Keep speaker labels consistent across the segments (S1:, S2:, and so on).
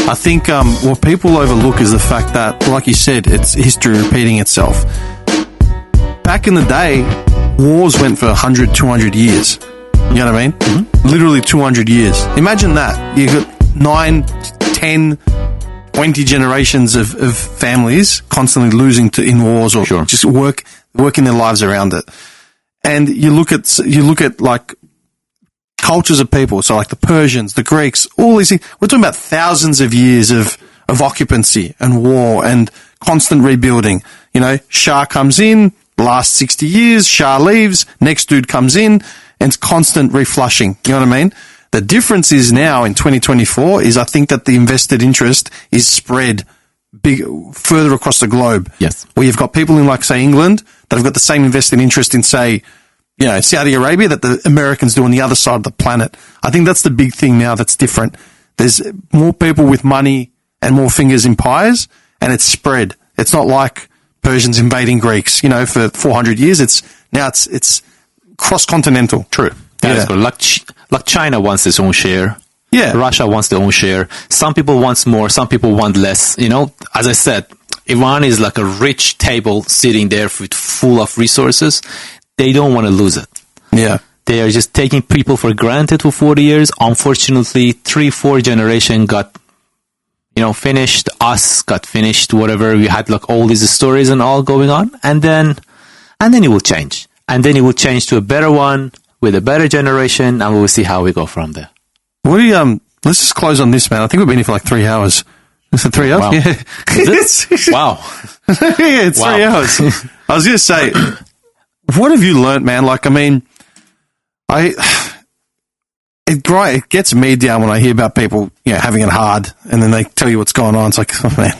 S1: I think what people overlook is the fact that, like you said, it's history repeating itself. Back in the day, wars went for 100, 200 years. You know what I mean? Mm-hmm. Literally 200 years. Imagine that. You got 9, 10, 20 generations of families constantly losing in wars or just working their lives around it. And you look at like cultures of people, so like the Persians, the Greeks, all these things. We're talking about thousands of years of occupancy and war and constant rebuilding. You know, Shah comes in, last 60 years, Shah leaves, next dude comes in, and it's constant reflushing. You know what I mean? The difference is now in 2024 is I think that the invested interest is spread further across the globe.
S2: Yes.
S1: Where you've got people in, like, say, England that have got the same invested interest in, say, you know, Saudi Arabia that the Americans do on the other side of the planet. I think that's the big thing now that's different. There's more people with money and more fingers in pies, and it's spread. It's not like Persians invading Greeks, you know, for 400 years. It's cross-continental.
S2: True. That is good. Like China wants its own share.
S1: Yeah.
S2: Russia wants their own share. Some people want more. Some people want less. You know, as I said, Iran is like a rich table sitting there full of resources. They don't want to lose it.
S1: Yeah.
S2: They are just taking people for granted for 40 years. Unfortunately, 3-4 generation got, finished. Us got finished, whatever. We had like all these stories and all going on. And then it will change. And then it will change to a better one with a better generation. And we'll see how we go from there.
S1: What do you, let's just close on this, man. I think we've been here for like 3 hours. Is it 3 hours?
S2: Wow.
S1: Yeah.
S2: Is it? Wow.
S1: Yeah, it's 3 hours. I was going to say, what have you learnt, man? Like, I mean, it gets me down when I hear about people, having it hard and then they tell you what's going on. It's like, oh man,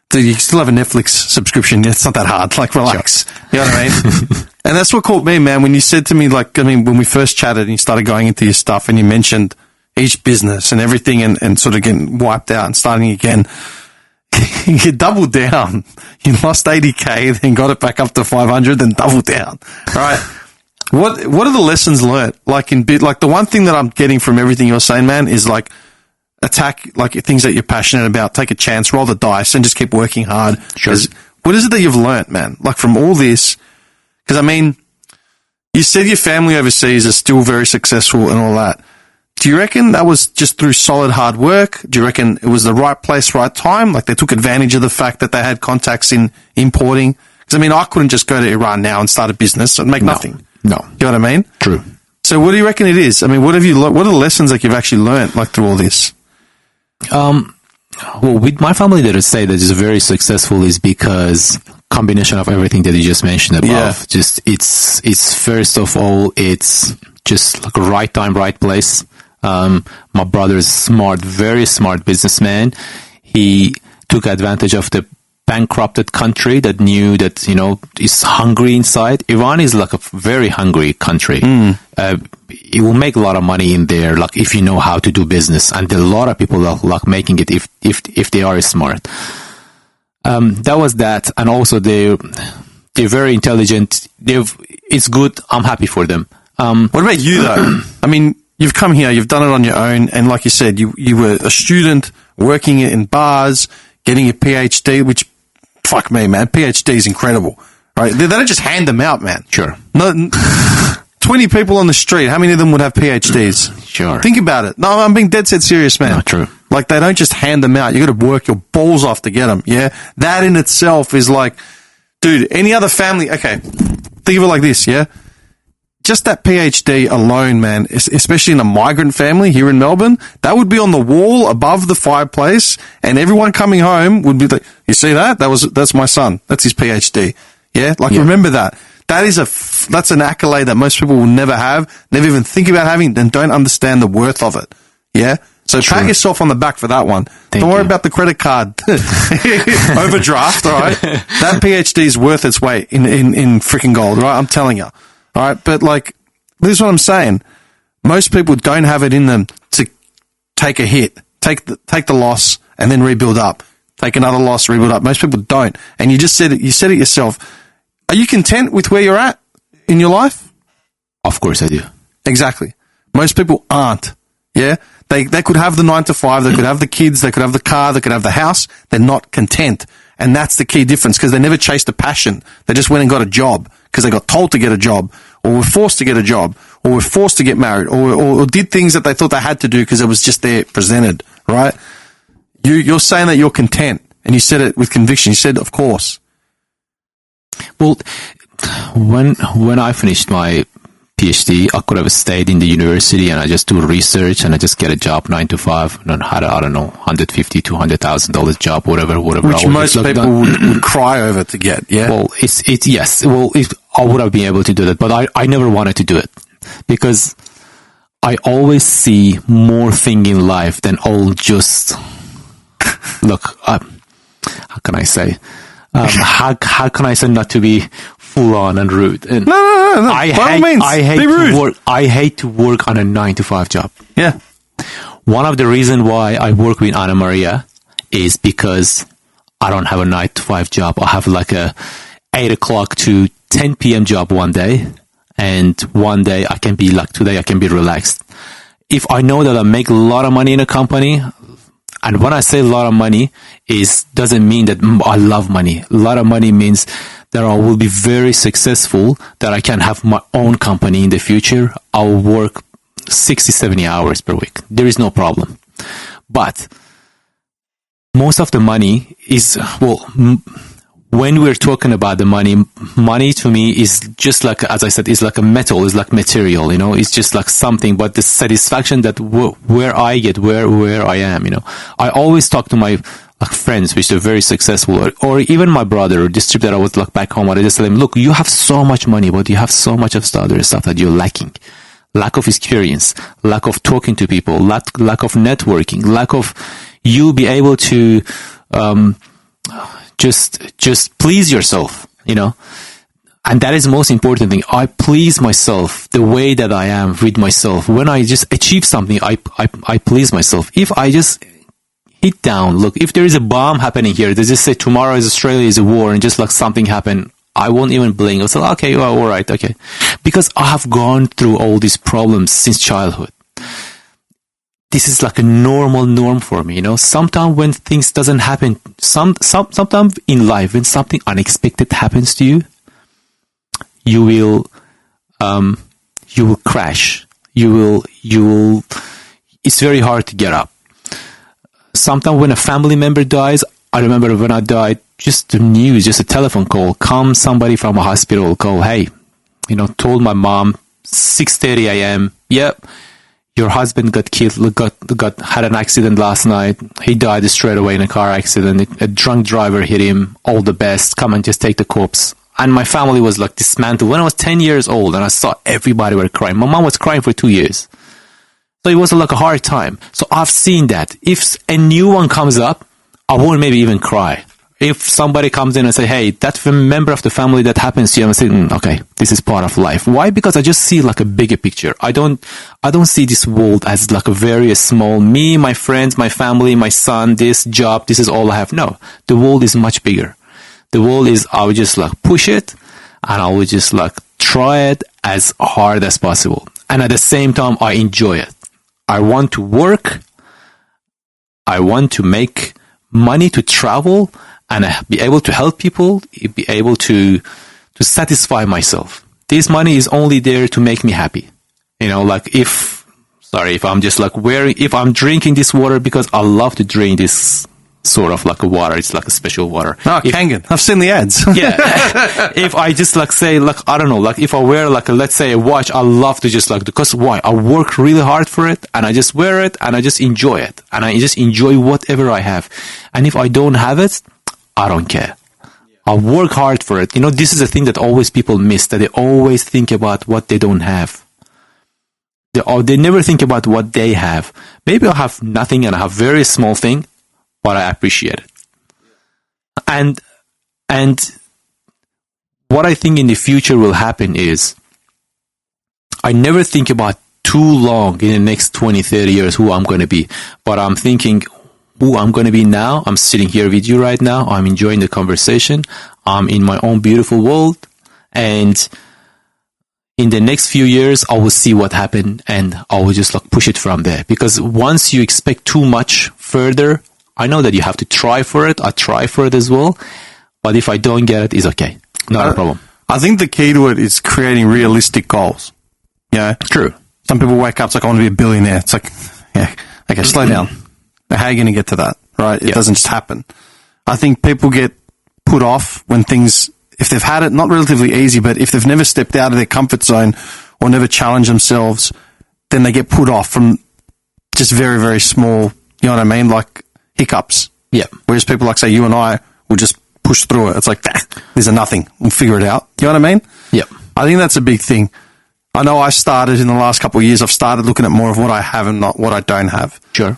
S1: dude, you still have a Netflix subscription. It's not that hard. Like, relax. Sure. You know what I mean? And that's what caught me, man, when you said to me, like, I mean, when we first chatted and you started going into your stuff and you mentioned each business and everything and sort of getting wiped out and starting again, you doubled down. You lost 80K, then got it back up to 500, then doubled down. All right. What are the lessons learnt? Like the one thing that I'm getting from everything you're saying, man, is like attack like things that you're passionate about, take a chance, roll the dice, and just keep working hard.
S2: Sure.
S1: What is it that you've learnt, man? Like from all this, because I mean, you said your family overseas is still very successful and all that. Do you reckon that was just through solid hard work? Do you reckon it was the right place, right time? Like they took advantage of the fact that they had contacts in importing? Because I mean, I couldn't just go to Iran now and start a business and make nothing.
S2: No.
S1: You know what I mean?
S2: True.
S1: So what do you reckon it is? I mean, what have you learned? What are the lessons that you've actually learned like through all this?
S2: Well, with my family, that I say that is very successful is because combination of everything that you just mentioned above. Yeah. Just it's first of all, it's just like a right time, right place. My brother's smart, very smart businessman. He took advantage of the bankrupted country that knew that, is hungry inside. Iran is like a very hungry country. It will make a lot of money in there, like if you know how to do business. And there are a lot of people that like making it if they are smart. That was that. And also they're very intelligent. It's good. I'm happy for them.
S1: What about you though? I mean, you've come here, you've done it on your own, and like you said, you were a student working in bars, getting a PhD, which, fuck me, man, PhD is incredible, right? They don't just hand them out, man.
S2: Sure.
S1: No, 20 people on the street, how many of them would have PhDs?
S2: Sure.
S1: Think about it. No, I'm being dead set serious, man.
S2: No, true.
S1: Like, they don't just hand them out. You got to work your balls off to get them, yeah? That in itself is like, dude, any other family, okay, think of it like this, yeah? Just that PhD alone, man, especially in a migrant family here in Melbourne, that would be on the wall above the fireplace, and everyone coming home would be like, you see that? That's my son. That's his PhD. Yeah? Like, remember that. That's an accolade that most people will never have, never even think about having, and don't understand the worth of it. Yeah? So pat yourself on the back for that one. Don't worry about the credit card overdraft, all right? That PhD is worth its weight in freaking gold, right? I'm telling you. All right, but like, this is what I'm saying. Most people don't have it in them to take a hit, take the loss, and then rebuild up. Take another loss, rebuild up. Most people don't. And you just said it. You said it yourself. Are you content with where you're at in your life?
S2: Of course I do.
S1: Exactly. Most people aren't. Yeah. They could have the 9 to 5, they could have the kids, they could have the car, they could have the house. They're not content. And that's the key difference, because they never chased a passion. They just went and got a job because they got told to get a job, or were forced to get a job, or were forced to get married, or did things that they thought they had to do because it was just there presented, right? You're saying that you're content, and you said it with conviction. You said, of course.
S2: Well, when I finished my PhD, I could have stayed in the university and I just do research and I just get a job 9 to 5 and had I don't know, $150,000 to $200,000 job, whatever.
S1: Which most people would cry over to get. Yeah.
S2: Well, yes. Well, I would have been able to do that, but I never wanted to do it because I always see more thing in life than all just look. How can I say? How can I say not to be full on and rude? And
S1: no. I
S2: hate to work on a 9 to 5 job.
S1: Yeah.
S2: One of the reasons why I work with Anna Maria is because I don't have a 9 to 5 job. I have like a 8 o'clock to 10 p.m. job one day. And one day I can be like, today I can be relaxed. If I know that I make a lot of money in a company, and when I say a lot of money, doesn't mean that I love money. A lot of money means that I will be very successful, that I can have my own company in the future. I will work 60, 70 hours per week. There is no problem. But most of the money is, when we're talking about the money to me is just like, as I said, is like a metal, is like material, it's just like something, but the satisfaction that where I get, where I am, I always talk to my friends which are very successful, or even my brother or this trip that I was like back home, I just tell him, look, you have so much money, but you have so much of the other stuff that you're lacking. Lack of experience, lack of talking to people, lack of networking, lack of you be able to, just please yourself, and that is the most important thing. I please myself the way that I am with myself. When I just achieve something, I please myself. If I just hit down, look, if there is a bomb happening here, they just say tomorrow is Australia is a war, and just like something happened, I won't even blink. I'll say, okay, well, all right, okay. Because I have gone through all these problems since childhood. This is like a norm for me, Sometimes when things doesn't happen, sometimes in life, when something unexpected happens to you, you will crash. You will, it's very hard to get up. Sometimes when a family member dies, I remember when I died, just the news, just a telephone call, somebody from a hospital call, hey, told my mom, 6:30 a.m., yep, your husband got killed, had an accident last night. He died straight away in a car accident. A drunk driver hit him. All the best. Come and just take the corpse. And my family was like dismantled. When I was 10 years old and I saw everybody were crying. My mom was crying for 2 years. So it was like a hard time. So I've seen that. If a new one comes up, I won't maybe even cry. If somebody comes in and say, hey, that member of the family that happens to you, I'm saying, okay, this is part of life. Why? Because I just see like a bigger picture. I don't see this world as like a very small, me, my friends, my family, my son, this job, this is all I have. No, the world is much bigger. The world is, I would just like push it and I would just like try it as hard as possible. And at the same time, I enjoy it. I want to work. I want to make money to travel and be able to help people, be able to satisfy myself. This money is only there to make me happy. Like if I'm just like if I'm drinking this water because I love to drink this sort of like a water, it's like a special water.
S1: Oh, Kangen. I've seen the ads.
S2: Yeah. If I just like say, like, I don't know, like if I wear like let's say a watch, I love to just like, because why? I work really hard for it and I just wear it and I just enjoy it. And I just enjoy whatever I have. And if I don't have it, I don't care. I work hard for it. This is a thing that always people miss, that they always think about what they don't have. They never think about what they have. Maybe I have nothing and I have very small thing, but I appreciate it. And what I think in the future will happen is I never think about too long in the next 20, 30 years who I'm going to be, but I'm thinking who I'm going to be now. I'm sitting here with you right now. I'm enjoying the conversation. I'm in my own beautiful world. And, in the next few years, I will see what happened and I will just like push it from there. Because once you expect too much further, I know that you have to try for it. I try for it as well. But if I don't get it, it's okay. Not a problem.
S1: I think the key to it is creating realistic goals. Yeah.
S2: True.
S1: Some people wake up, it's like, I want to be a billionaire. It's like, yeah, okay, slow down. How are you going to get to that? Right? It doesn't just happen. I think people get put off when things, if they've had it, not relatively easy, but if they've never stepped out of their comfort zone or never challenged themselves, then they get put off from just very, very small, you know what I mean? Like hiccups.
S2: Yeah.
S1: Whereas people like, say, you and I will just push through it. It's like, these are nothing. We'll figure it out. You know what I mean?
S2: Yeah.
S1: I think that's a big thing. I know I started in the last couple of years, I've started looking at more of what I have and not what I don't have.
S2: Sure.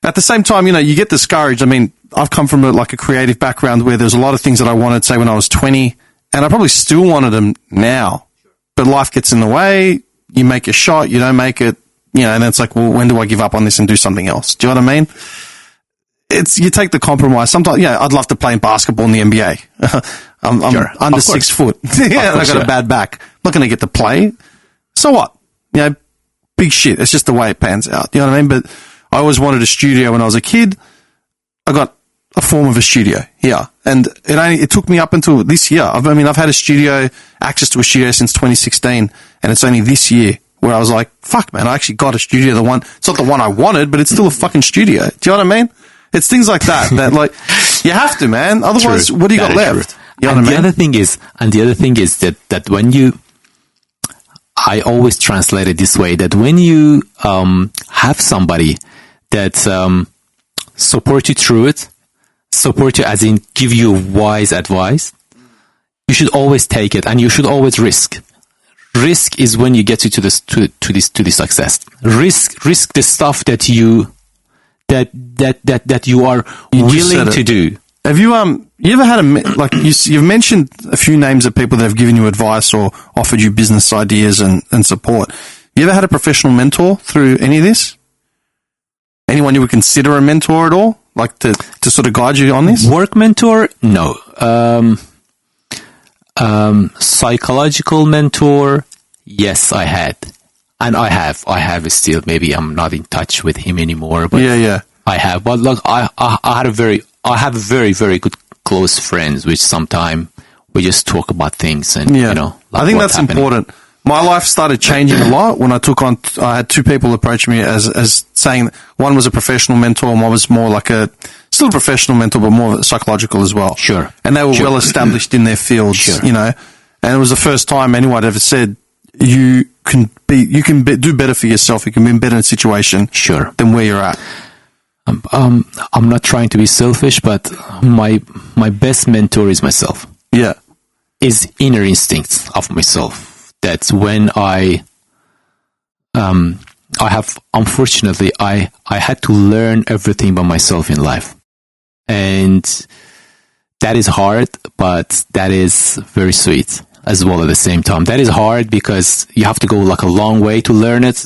S1: At the same time, you know, you get discouraged. I mean, I've come from a creative background where there's a lot of things that I wanted, say, when I was 20, and I probably still wanted them now. But life gets in the way. You make a shot, you don't make it, you know, and then it's like, well, when do I give up on this and do something else? Do you know what I mean? You take the compromise. Sometimes, yeah, I'd love to play in basketball in the NBA. I'm under 6 foot. Yeah, and I got a bad back. I'm not going to get to play. So what? You know, big shit. It's just the way it pans out. You know what I mean? But I always wanted a studio when I was a kid. I got a form of a studio here. And it took me up until this year. I've had access to a studio since 2016. And it's only this year where I was like, fuck, man, I actually got a studio. It's not the one I wanted, but it's still a fucking studio. Do you know what I mean? It's things like that, like, you have to, man. Otherwise, what do you got left? You know what I mean?
S2: The other thing is that when I always translate it this way, that when you have somebody that support you through it, support you as in give you wise advice, you should always take it and you should always risk. Risk is when you get you to the success. Risk the stuff that you are willing to do.
S1: Have you ever had you've mentioned a few names of people that have given you advice or offered you business ideas and support. You ever had a professional mentor through any of this? Anyone you would consider a mentor at all? Like to sort of guide you on this?
S2: Work mentor? No. Psychological mentor? Yes, I had. And I have still. Maybe I'm not in touch with him anymore, but
S1: yeah.
S2: I have. But look, I have very, very good close friends, which sometimes we just talk about things and, you know.
S1: I think that's important. My life started changing a lot when I had two people approach me as saying one was a professional mentor and one was more like still a professional mentor, but more psychological as well.
S2: Sure.
S1: And they were well established in their fields, you know, and it was the first time anyone had ever said, you can do better for yourself. You can be in better situation than where you're at.
S2: I'm not trying to be selfish, but my best mentor is myself.
S1: Yeah.
S2: Is inner instincts of myself. That's when I unfortunately, I had to learn everything by myself in life. And that is hard, but that is very sweet as well at the same time. That is hard because you have to go like a long way to learn it.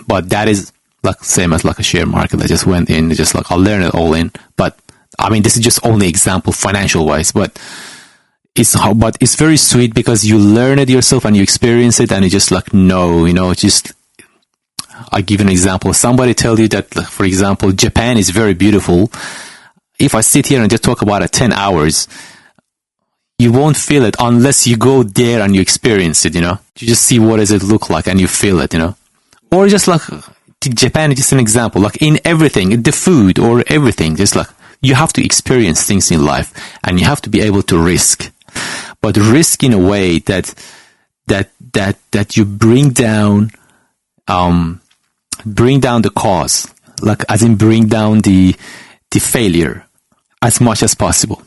S2: But that is like same as like a share market. I just went in, just like I'll learn it all in. But I mean, this is just only example financial wise, but it's very sweet because you learn it yourself and you experience it and you just like, no, you know, just, I give an example. Somebody tell you that, like, for example, Japan is very beautiful. If I sit here and just talk about it 10 hours, you won't feel it unless you go there and you experience it, you know, you just see what does it look like and you feel it, you know, or just like Japan is just an example, like in everything, the food or everything, just like you have to experience things in life and you have to be able to risk. But risk in a way that you bring down the cause, like as in bring down the failure as much as possible.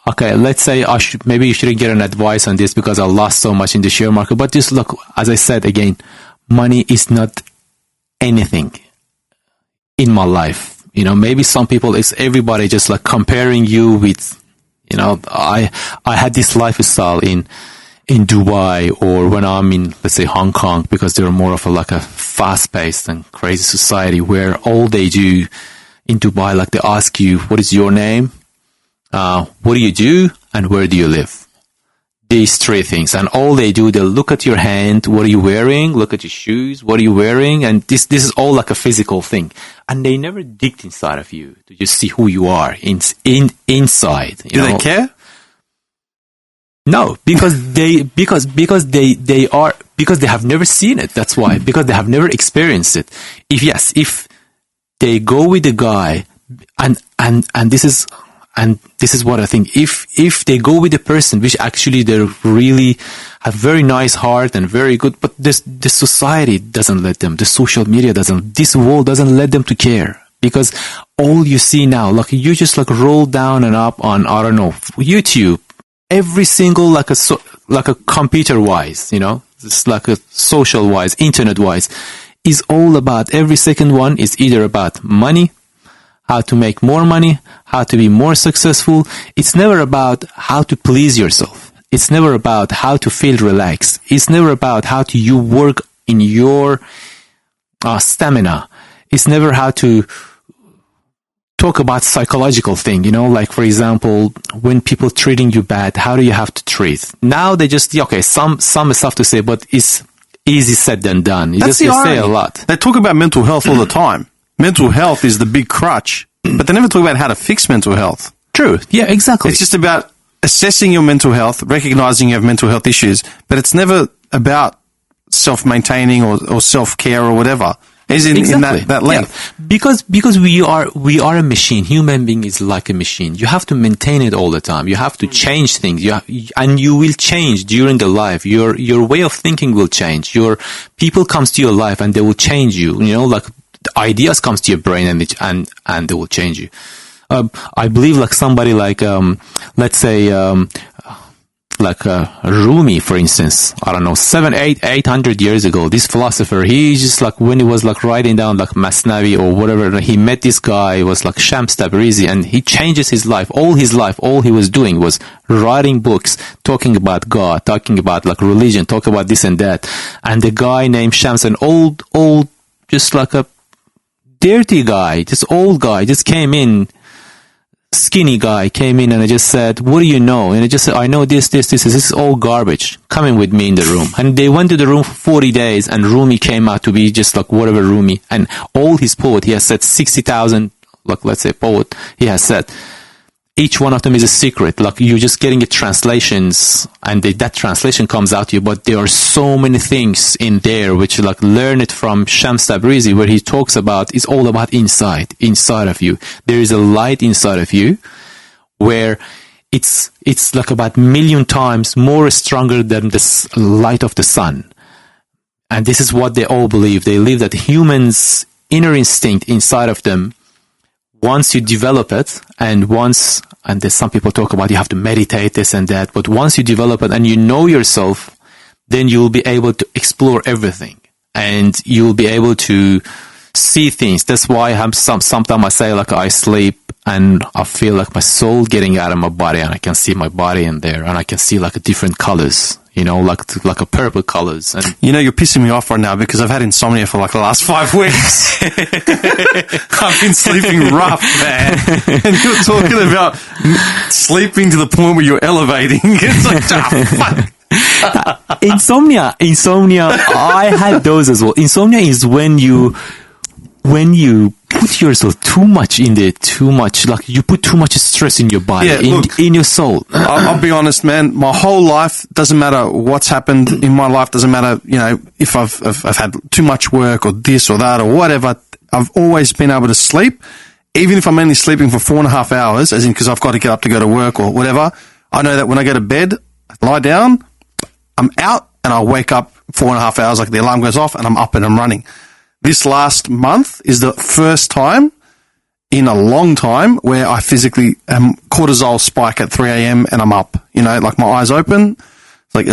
S2: Okay, let's say maybe you shouldn't get an advice on this because I lost so much in the share market. But just look, as I said again, money is not anything in my life. You know, maybe some people, it's everybody just like comparing you with. You know, I had this lifestyle in Dubai or when I'm in, let's say, Hong Kong, because they're more of a fast-paced and crazy society where all they do in Dubai, like they ask you, what is your name? What do you do? And where do you live? these three things, and all they do, they look at your hand, what are you wearing? Look at your shoes, what are you wearing? And this is all like a physical thing, and they never dig inside of you to just see who you are inside.
S1: Do they care?
S2: No, because they have never seen it. That's why, because they have never experienced it. If they go with the guy, and this is what I think. If they go with a person which actually they really have very nice heart and very good, but the society doesn't let them, the social media doesn't, this world doesn't let them to care, because all you see now, like you just like roll down and up on, I don't know, YouTube, every single like a computer wise, just like a social wise, internet wise, is all about, every second one is either about money, how to make more money, how to be more successful. It's never about how to please yourself. It's never about how to feel relaxed. It's never about how to you work in your stamina. It's never how to talk about psychological thing, like for example, when people treating you bad, how do you have to treat? Now they just, okay, some stuff to say, but it's easy said than done. You just say a lot.
S1: They talk about mental health all the time. Mental health is the big crutch, but they never talk about how to fix mental health.
S2: True. Yeah, exactly.
S1: It's just about assessing your mental health, recognizing you have mental health issues, but it's never about self-maintaining or self-care or whatever. Is in that length.
S2: Yeah. Because we are a machine. Human being is like a machine. You have to maintain it all the time. You have to change things. And you will change during the life. Your way of thinking will change. Your people comes to your life and they will change you. Like ideas comes to your brain and they will change you. I believe like somebody like let's say like Rumi, for instance, I don't know, 800 years ago, this philosopher, he just like, when he was like writing down like Masnavi or whatever, he met this guy, was like Shams Tabrizi, and he changes his life. All he was doing was writing books, talking about God, talking about like religion, talking about this and that. And the guy named Shams, an old, just like a dirty guy, just old guy, just came in, skinny guy came in, and I just said, what do you know? And I just said, I know this is all garbage. Come in with me in the room. And they went to the room for 40 days, and Rumi came out to be just like whatever Rumi. And all his poet, he has said 60,000, like let's say poet, he has said, each one of them is a secret. Like you're just getting the translations, and that translation comes out to you. But there are so many things in there which like learn it from Shams Tabrizi, where he talks about, it's all about inside of you. There is a light inside of you where it's like about 1,000,000 times more stronger than the light of the sun. And this is what they all believe. They believe that humans' inner instinct inside of them, once you develop it, and there's some people talk about you have to meditate this and that, but once you develop it and you know yourself, then you'll be able to explore everything and you'll be able to see things. That's why sometimes I say like I sleep and I feel like my soul getting out of my body, and I can see my body in there, and I can see like different colors, like a purple colors. And
S1: you're pissing me off right now because I've had insomnia for like the last 5 weeks. I've been sleeping rough, man. And you're talking about sleeping to the point where you're elevating. It's like, fuck.
S2: Insomnia. I had those as well. Insomnia is when you put yourself too much in there, like you put too much stress in your body, in your soul.
S1: I'll be honest, man. My whole life, doesn't matter what's happened in my life, doesn't matter, if I've had too much work or this or that or whatever, I've always been able to sleep. Even if I'm only sleeping for 4.5 hours, as in because I've got to get up to go to work or whatever, I know that when I go to bed, I lie down, I'm out, and I'll wake up 4.5 hours, like the alarm goes off, and I'm up and I'm running. This last month is the first time in a long time where I physically cortisol spike at 3 a.m. and I'm up, like my eyes open. It's like,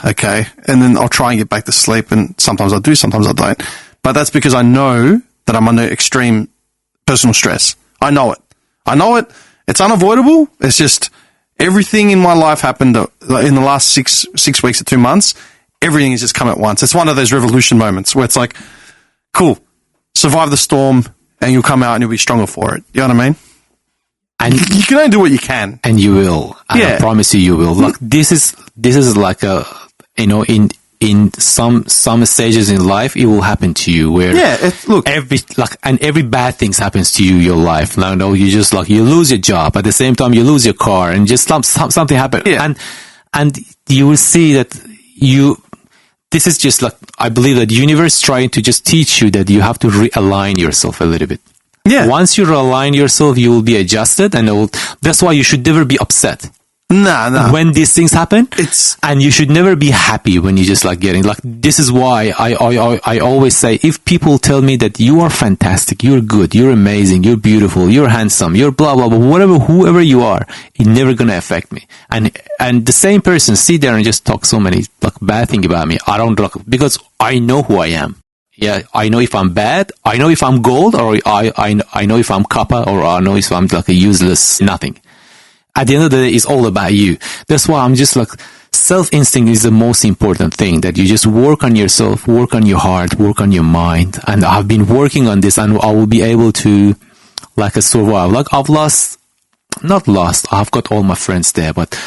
S1: okay. And then I'll try and get back to sleep, and sometimes I do, sometimes I don't. But that's because I know that I'm under extreme personal stress. I know it. It's unavoidable. It's just everything in my life happened in the last six weeks or 2 months. Everything has just come at once. It's one of those revolution moments where it's like, cool, survive the storm and you'll come out and you'll be stronger for it. You know what I mean?
S2: And
S1: you can only do what you can.
S2: And you will. And I promise you will. Like, this is like a, you know, in some stages in life, it will happen to you where every bad things happens to you in your life. Now, no, you just like, you lose your job. At the same time, you lose your car and just something happens. Yeah. And you will see that this is just like, I believe that the universe trying to just teach you that you have to realign yourself a little bit. Yeah. Once you realign yourself, you will be adjusted, and that's why you should never be upset.
S1: No.
S2: When these things happen, and you should never be happy when you just like getting like. This is why I always say, if people tell me that you are fantastic, you're good, you're amazing, you're beautiful, you're handsome, you're blah blah blah, whoever you are, it's never gonna affect me. And the same person sit there and just talk so many like bad thing about me. I don't like, because I know who I am. Yeah, I know if I'm bad, I know if I'm gold, or I know if I'm copper, or I know if I'm like a useless nothing. At the end of the day, it's all about you. That's why I'm just like, self-instinct is the most important thing, that you just work on yourself, work on your heart, work on your mind. And I've been working on this, and I will be able to like survive. Like I've got all my friends there, but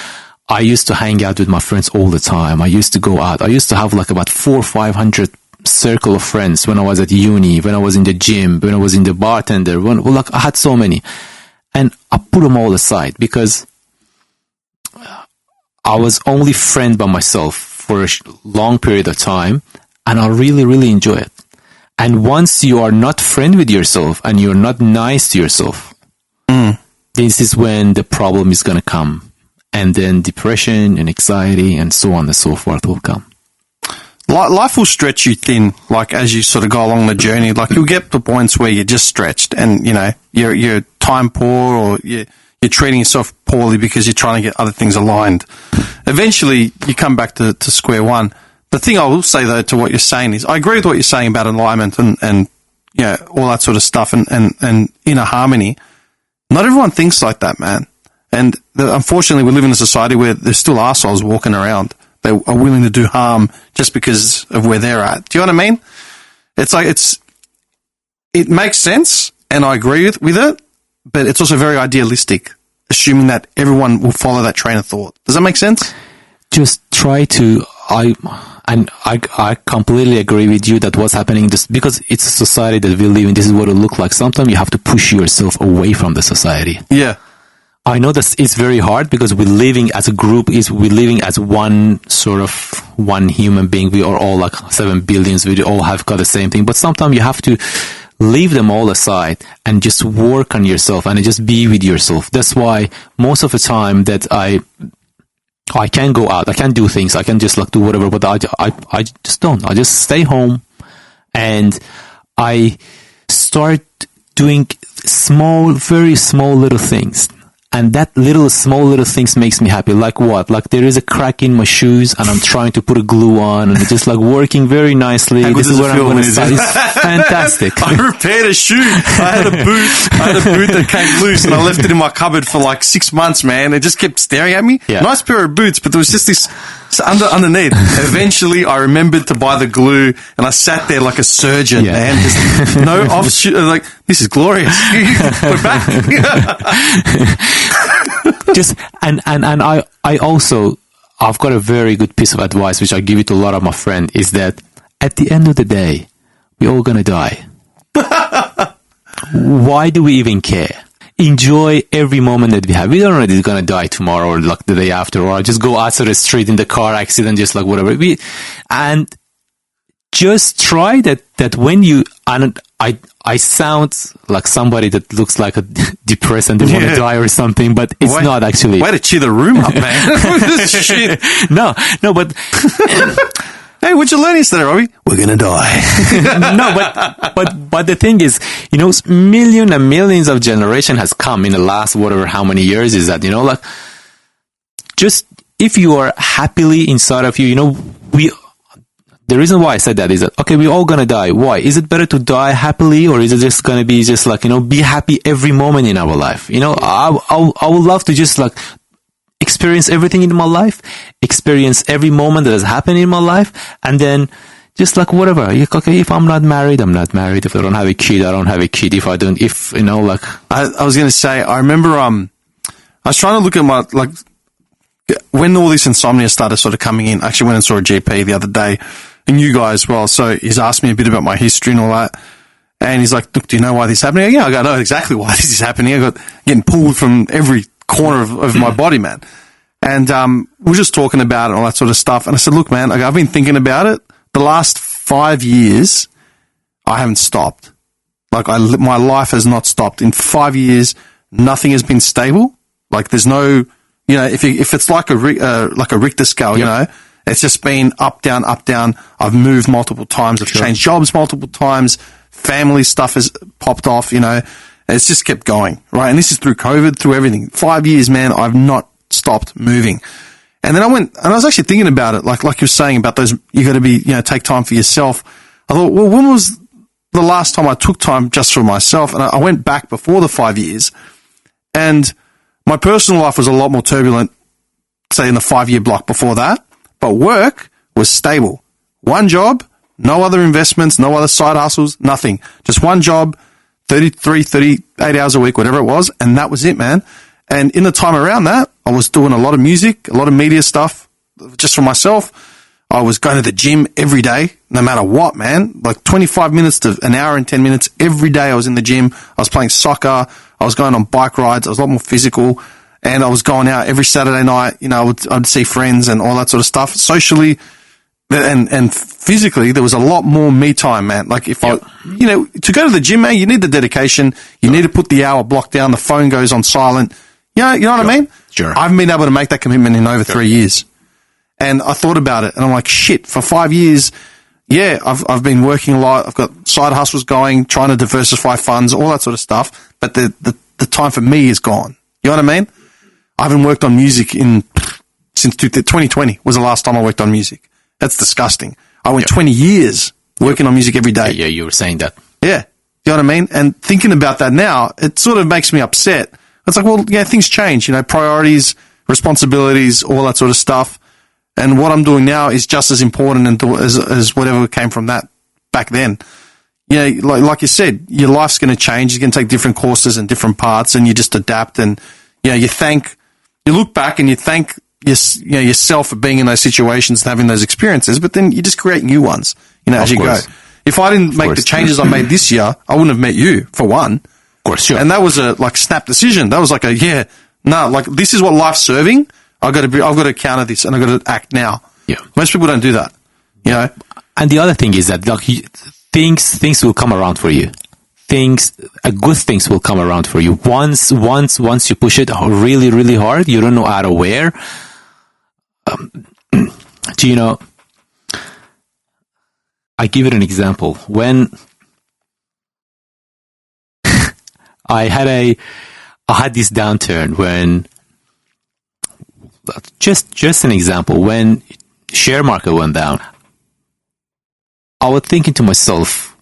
S2: I used to hang out with my friends all the time. I used to go out. I used to have like about 400 or 500 circle of friends when I was at uni, when I was in the gym, when I was in the bartender, like I had so many. And I put them all aside because I was only friend by myself for a long period of time, and I really, really enjoy it. And once you are not friend with yourself and you're not nice to yourself, this is when the problem is going to come. And then depression and anxiety and so on and so forth will come.
S1: Life will stretch you thin, like as you sort of go along the journey. Like you'll get to points where you're just stretched, and you know you're time poor, or you're treating yourself poorly because you're trying to get other things aligned. Eventually, you come back to square one. The thing I will say though to what you're saying is, I agree with what you're saying about alignment and you know, all that sort of stuff and inner harmony. Not everyone thinks like that, man. And unfortunately, we live in a society where there's still arseholes walking around. They are willing to do harm just because of where they're at. Do you know what I mean? It's like, it makes sense, and I agree with it, but it's also very idealistic, assuming that everyone will follow that train of thought. Does that make sense?
S2: Just try to, I completely agree with you that what's happening, just because it's a society that we live in, this is what it looks like. Sometimes you have to push yourself away from the society.
S1: Yeah.
S2: I know that it's very hard because we're living as a group, we're living as one human being. We are all like 7 billions. We all have got the same thing. But sometimes you have to leave them all aside and just work on yourself and just be with yourself. That's why most of the time that I can go out, I can do things, I can just like do whatever, but I just don't. I just stay home and I start doing very small little things. And that small little things makes me happy. Like what? Like there is a crack in my shoes and I'm trying to put a glue on and it's just like working very nicely. This is what I'm going to say. It's fantastic.
S1: I repaired a shoe. I had a boot that came loose and I left it in my cupboard for like 6 months, man. It just kept staring at me. Yeah. Nice pair of boots, but there was just this underneath. Eventually I remembered to buy the glue and I sat there like a surgeon, man. Just no offshoot. Like, this is glorious. We're back.
S2: Just and I also, I've got a very good piece of advice which I give it to a lot of my friends, is that at the end of the day we're all gonna die. Why do we even care? Enjoy every moment that we have. We don't know that it's gonna die tomorrow or like the day after, or just go out to the street in the car accident, just like whatever. And just try that when you, and I sound like somebody that looks like a depressed and they want to die or something, but it's not actually.
S1: Way to cheer the room up, man. Shit.
S2: No, but
S1: hey, what'd you learn yesterday, Robbie? We're gonna die.
S2: No, but the thing is, you know, millions and millions of generation has come in the last whatever how many years is that, you know, like just if you are happily inside of you, you know, the reason why I said that is that, okay, we're all gonna die. Why? Is it better to die happily, or is it just gonna be just like, you know, be happy every moment in our life? You know, I would love to just like experience everything in my life, experience every moment that has happened in my life, and then Just like whatever. Okay, if I'm not married, I'm not married. If I don't have a kid, I don't have a kid. If I don't, if, you know, like.
S1: I was going to say, I remember, I was trying to look at my, like, when all this insomnia started sort of coming in. I actually went and saw a GP the other day, and you guys as well. So he's asked me a bit about my history and all that. And he's like, look, do you know why this is happening? Yeah, I go, I know exactly why this is happening. I got getting pulled from every corner of my body, man. And, we were just talking about it and all that sort of stuff. And I said, look, man, I've been thinking about it. The last 5 years, I haven't stopped. Like my life has not stopped. In 5 years, nothing has been stable. Like there's no, you know, if it's like a Richter scale, you know, it's just been up, down, up, down. I've moved multiple times. I've changed jobs multiple times. Family stuff has popped off, you know. It's just kept going, right? And this is through COVID, through everything. 5 years, man, I've not stopped moving. And then I went, and I was actually thinking about it, like you were saying about those, you got to be, you know, take time for yourself. I thought, well, when was the last time I took time just for myself? And I went back before the 5 years, and my personal life was a lot more turbulent, say in the 5 year block before that, but work was stable. One job, no other investments, no other side hustles, nothing. Just one job, 38 hours a week, whatever it was. And that was it, man. And in the time around that, I was doing a lot of music, a lot of media stuff just for myself. I was going to the gym every day, no matter what, man. Like 25 minutes to an hour and 10 minutes every day I was in the gym. I was playing soccer. I was going on bike rides. I was a lot more physical. And I was going out every Saturday night. You know, I'd see friends and all that sort of stuff. Socially and physically, there was a lot more me time, man. Like if I, you know, to go to the gym, man, you need the dedication. You need to put the hour block down. The phone goes on silent. You know what I mean?
S2: Sure.
S1: I haven't been able to make that commitment in over 3 years. And I thought about it and I'm like, shit, for 5 years, yeah, I've been working a lot. I've got side hustles going, trying to diversify funds, all that sort of stuff. But the time for me is gone. You know what I mean? I haven't worked on music since 2020 was the last time I worked on music. That's disgusting. I went 20 years working on music every day.
S2: Yeah, you were saying that.
S1: Yeah. You know what I mean? And thinking about that now, it sort of makes me upset. It's like, well, yeah, things change, you know, priorities, responsibilities, all that sort of stuff. And what I'm doing now is just as important as whatever came from that back then. You know, like you said, your life's going to change. You're going to take different courses and different parts and you just adapt. And, you know, you look back and you thank yourself for being in those situations and having those experiences, but then you just create new ones, you know, as you go. If I didn't make the changes I made this year, I wouldn't have met you, for one.
S2: Of course, sure.
S1: And that was a snap decision. That was like this is what life's serving. I've got to counter this and I've got to act now.
S2: Yeah.
S1: Most people don't do that, you know. And
S2: the other thing is that like things will come around for you. Good things will come around for you. Once you push it really, really hard, you don't know out of where. Do you know? I give it an example. When I had this downturn when, just an example, when share market went down, I was thinking to myself,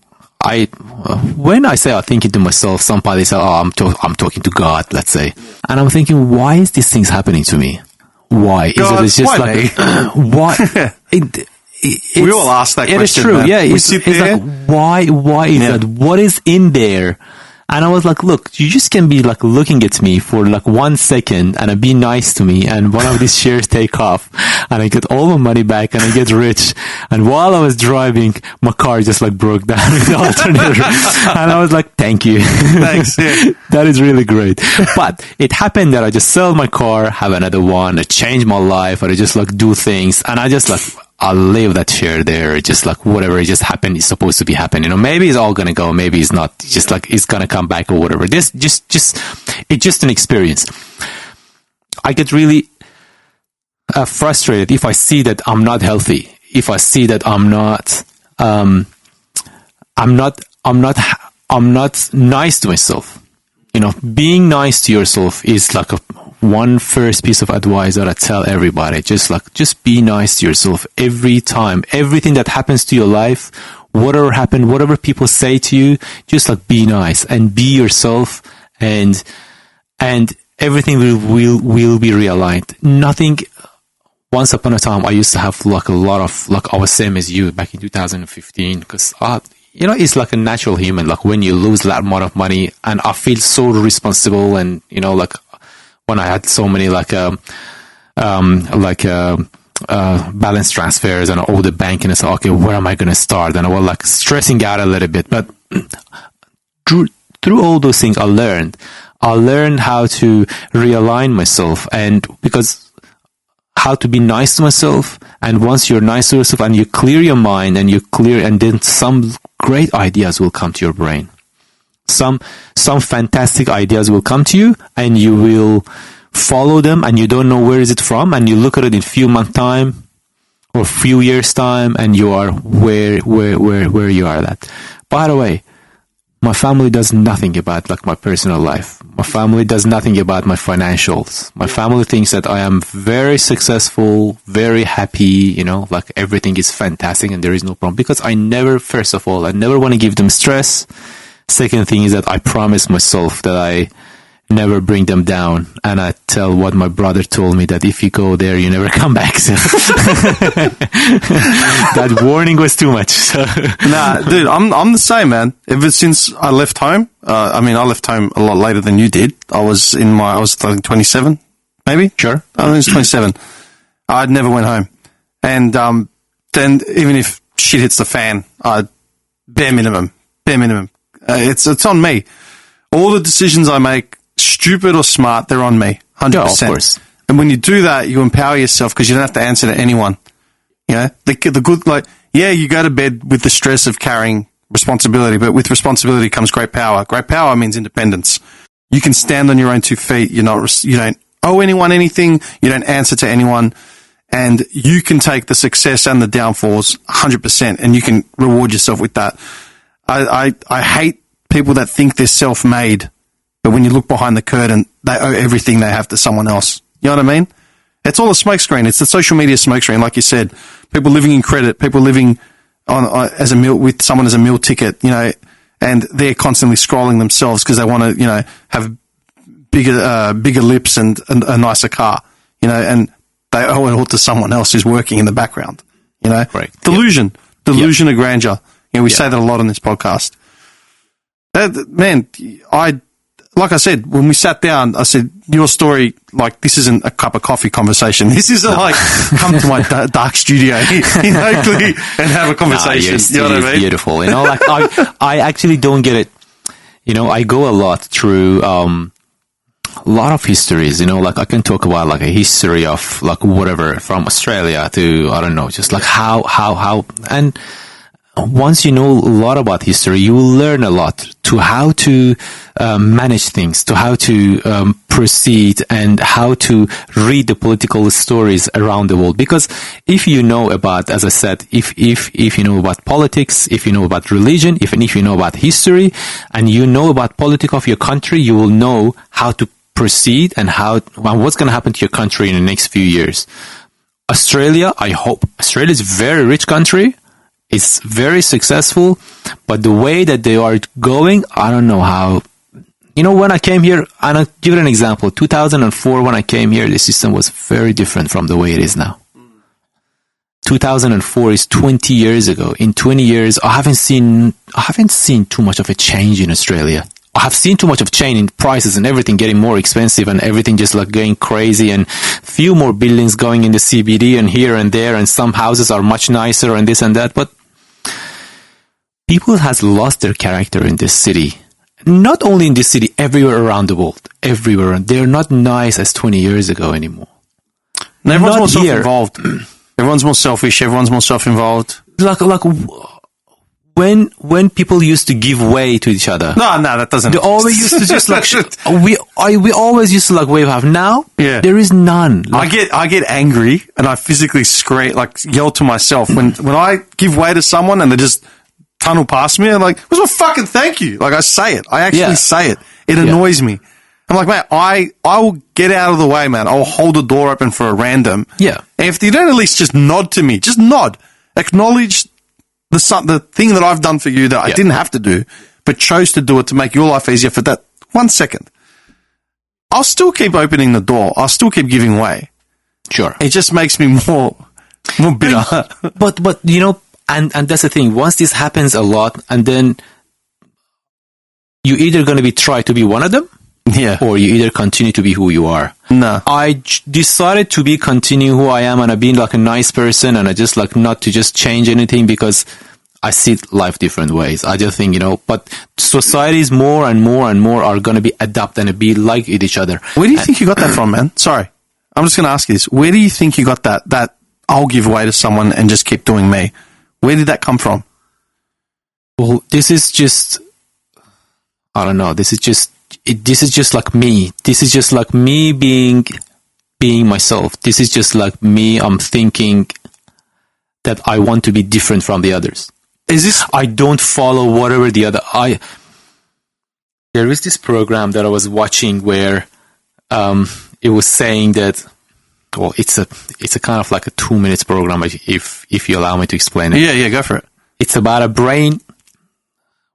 S2: when I say I'm thinking to myself, somebody say, I'm talking to God, let's say. And I'm thinking, why is these things happening to me? Why? It's just like, why?
S1: We all ask that question.
S2: It is true. Man. Yeah. It's like, why is that? What is in there? And I was like, look, you just can be like looking at me for like 1 second and be nice to me. And one of these shares take off and I get all my money back and I get rich. And while I was driving, my car just like broke down with the alternator. And I was like, thank you.
S1: Thanks. Yeah.
S2: That is really great. But it happened that I just sell my car, have another one, I change my life, or I just like do things. And I just like, I'll leave that share there. Just like whatever it just happened is supposed to be happening. You know, maybe it's all gonna go, maybe it's not. It's just like it's gonna come back or whatever. It's just an experience. I get really frustrated if I see that I'm not healthy. If I see that I'm not nice to myself. You know, being nice to yourself is like one first piece of advice that I tell everybody. Just be nice to yourself every time. Everything that happens to your life, whatever happened, whatever people say to you, just like be nice and be yourself, and everything will be realigned. Nothing. once upon a time, I used to have like a lot of, like I was same as you back in 2015, because, it's like a natural human. Like when you lose that amount of money, and I feel so responsible, and, like when I had so many balance transfers and all the banking, and I said, okay, where am I going to start? And I was like stressing out a little bit, but through all those things, I learned how to realign myself, and because how to be nice to myself. And once you're nice to yourself and you clear your mind and then some great ideas will come to your brain. Some fantastic ideas will come to you, and you will follow them, and you don't know where is it from, and you look at it in few months time or few years time, and you are where you are at. By the way, my family does nothing about like my personal life. My family does nothing about my financials. My family thinks that I am very successful, very happy, like everything is fantastic and there is no problem, because first of all, I never want to give them stress. Second thing is that I promise myself that I never bring them down, and I tell what my brother told me, that if you go there, you never come back. So that warning was too much. So.
S1: Nah, dude, I'm the same, man. Ever since I left home, I left home a lot later than you did. I was 27, maybe.
S2: Sure.
S1: I was 27. I never went home, and then even if shit hits the fan, bare minimum. It's on me. All the decisions I make, stupid or smart, they're on me. 100%.
S2: Yeah, of course.
S1: And when you do that, you empower yourself, because you don't have to answer to anyone. The good, you go to bed with the stress of carrying responsibility, but with responsibility comes great power. Great power means independence. You can stand on your own 2 feet. You don't owe anyone anything. You don't answer to anyone, and you can take the success and the downfalls 100%, and you can reward yourself with that. I hate people that think they're self-made, but when you look behind the curtain, they owe everything they have to someone else. You know what I mean? It's all a smokescreen. It's the social media smokescreen, like you said. People living in credit, people living as a meal with someone as a meal ticket, and they're constantly scrolling themselves because they want to, have bigger lips and a nicer car, and they owe it all to someone else who's working in the background.
S2: Right.
S1: Delusion of grandeur. We say that a lot on this podcast. Man, like I said, when we sat down, I said, your story, this isn't a cup of coffee conversation. This isn't come to my dark studio, and have a conversation. You know what I mean?
S2: Beautiful. I actually don't get it. I go a lot through, a lot of histories, I can talk about a history of whatever, from Australia to, I don't know, just how, and once you know a lot about history, you will learn a lot to how to manage things, to how to proceed, and how to read the political stories around the world. Because if you know about, as I said, if you know about politics, if you know about religion, if you know about history, and you know about politics of your country, you will know how to proceed and what's going to happen to your country in the next few years. Australia is a very rich country. It's very successful, but the way that they are going, I don't know how. When I came here, and I'll give it an example. 2004, when I came here, the system was very different from the way it is now. 2004 is 20 years ago. In 20 years, I haven't seen too much of a change in Australia. I have seen too much of change in prices and everything getting more expensive and everything just going crazy, and few more buildings going in the CBD and here and there, and some houses are much nicer and this and that. But people has lost their character in this city. Not only in this city, everywhere around the world. Everywhere. They're not nice as 20 years ago anymore.
S1: And everyone's more self-involved. Everyone's more selfish. Everyone's more self-involved.
S2: When people used to give way to each other.
S1: No, that doesn't.
S2: They always used to just we always used to wave half. Now, there is none.
S1: I get angry and I physically scream, yell to myself when I give way to someone and they just tunnel past me. I'm like, where's my fucking thank you? I say it. I actually say it. It annoys me. I'm like, man, I will get out of the way, man. I'll hold the door open for a random.
S2: Yeah.
S1: And if you don't at least just nod to me, just nod, acknowledge the thing that I've done for you that I didn't have to do, but chose to do it to make your life easier for that 1 second. I'll still keep opening the door. I'll still keep giving way.
S2: Sure.
S1: It just makes me more bitter.
S2: But you know, and that's the thing. Once this happens a lot, and then you're either going to be try to be one of them,
S1: Yeah.
S2: or you either continue to be who you are.
S1: No.
S2: I decided to be continue who I am, and I being like a nice person, and I just like not to just change anything because I see life different ways. I just think, you know, but societies more and more and more are going to be adapt and be like each other.
S1: Where do you think you got that from, man? Sorry. I'm just going to ask you this. Where do you think you got that I'll give way to someone and just keep doing me? Where did that come from?
S2: Well, this is just, I don't know. This is just like me. This is just like me being myself. This is just like me. I'm thinking that I want to be different from the others. I don't follow whatever the other. There is this program that I was watching where it was saying that. Well, it's a kind of like a 2 minutes program. If you allow me to explain it.
S1: Yeah, go for it.
S2: It's about a brain,